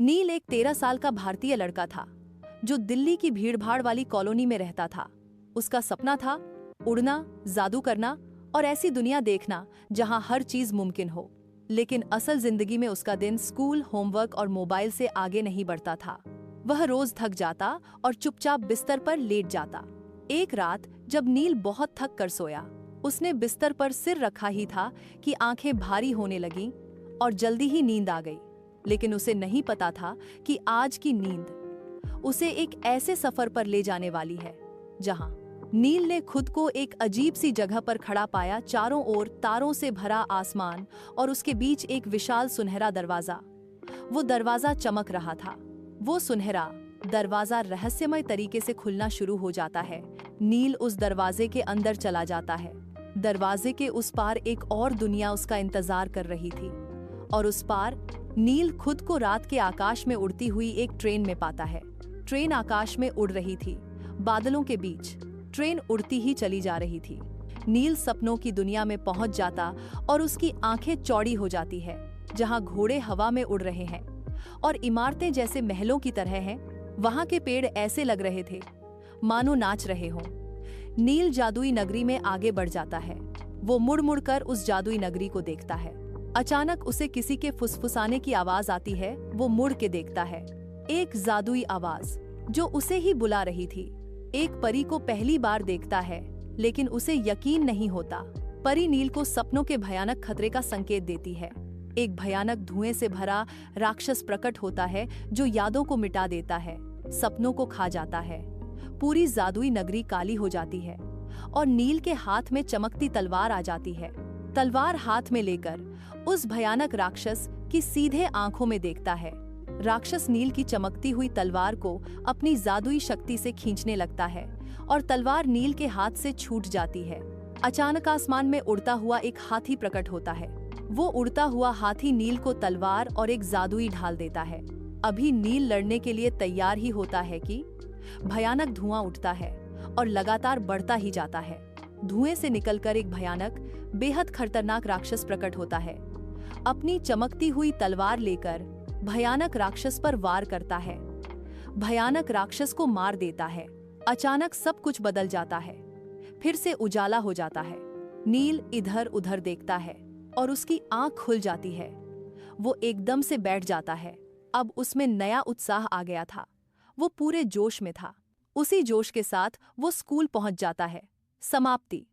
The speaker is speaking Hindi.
नील एक 13 साल का भारतीय लड़का था जो दिल्ली की भीड़भाड़ वाली कॉलोनी में रहता था। उसका सपना था उड़ना, जादू करना और ऐसी दुनिया देखना जहां हर चीज मुमकिन हो। लेकिन असल जिंदगी में उसका दिन स्कूल, होमवर्क और मोबाइल से आगे नहीं बढ़ता था। वह रोज थक जाता और चुपचाप बिस्तर पर लेट जाता। एक रात जब नील बहुत थक कर सोया, उसने बिस्तर पर सिर रखा ही था कि आंखें भारी होने लगीं और जल्दी ही नींद आ गई। लेकिन उसे नहीं पता था कि आज की नींद उसे एक ऐसे सफर पर ले जाने वाली है जहां नील ने खुद को एक अजीब सी जगह पर खड़ा पाया। चारों ओर तारों से भरा आसमान और उसके बीच एक विशाल सुनहरा दरवाजा। वो दरवाजा चमक रहा था। वो सुनहरा दरवाजा रहस्यमय तरीके से खुलना शुरू हो जाता है। नील उस दरवाजे के अंदर चला जाता है। दरवाजे के उस पार एक और दुनिया उसका इंतजार कर रही थी और उस पार नील खुद को रात के आकाश में उड़ती हुई एक ट्रेन में पाता है। ट्रेन आकाश में उड़ रही थी, बादलों के बीच ट्रेन उड़ती ही चली जा रही थी। नील सपनों की दुनिया में पहुंच जाता और उसकी आंखें चौड़ी हो जाती है, जहां घोड़े हवा में उड़ रहे हैं और इमारतें जैसे महलों की तरह हैं। वहां के पेड़ ऐसे लग रहे थे मानो नाच रहे हों। नील जादुई नगरी में आगे बढ़ जाता है। वो मुड़ मुड़ कर उस जादुई नगरी को देखता है। अचानक उसे किसी के फुसफुसाने की आवाज आती है। वो मुड़ के देखता है, एक जादुई आवाज जो उसे ही बुला रही थी। एक परी को पहली बार देखता है, लेकिन उसे यकीन नहीं होता। परी नील को सपनों के भयानक खतरे का संकेत देती है। एक भयानक धुएं से भरा राक्षस प्रकट होता है जो यादों को मिटा देता है, सपनों को खा जाता है। पूरी जादुई नगरी काली हो जाती है और नील के हाथ में चमकती तलवार आ जाती है। तलवार हाथ में लेकर उस भयानक राक्षस की सीधे आंखों में देखता है। राक्षस नील की चमकती हुई तलवार को अपनी जादुई शक्ति से खींचने लगता है और तलवार नील के हाथ से छूट जाती है। अचानक आसमान में उड़ता हुआ एक हाथी प्रकट होता है। वो उड़ता हुआ हाथी नील को तलवार और एक जादुई ढाल देता है। अभी नील लड़ने के लिए तैयार ही होता है कि भयानक धुआं उठता है और लगातार बढ़ता ही जाता है। धुएं से निकलकर एक भयानक, बेहद खतरनाक राक्षस प्रकट होता है। अपनी चमकती हुई तलवार लेकर भयानक राक्षस पर वार करता है। भयानक राक्षस को मार देता है। अचानक सब कुछ बदल जाता है। फिर से उजाला हो जाता है। नील इधर उधर देखता है और उसकी आंख खुल जाती है। वो एकदम से बैठ जाता है। अब उसमें नया उत्साह आ गया था। वो पूरे जोश में था। उसी जोश के साथ वो स्कूल पहुंच जाता है। समाप्ति।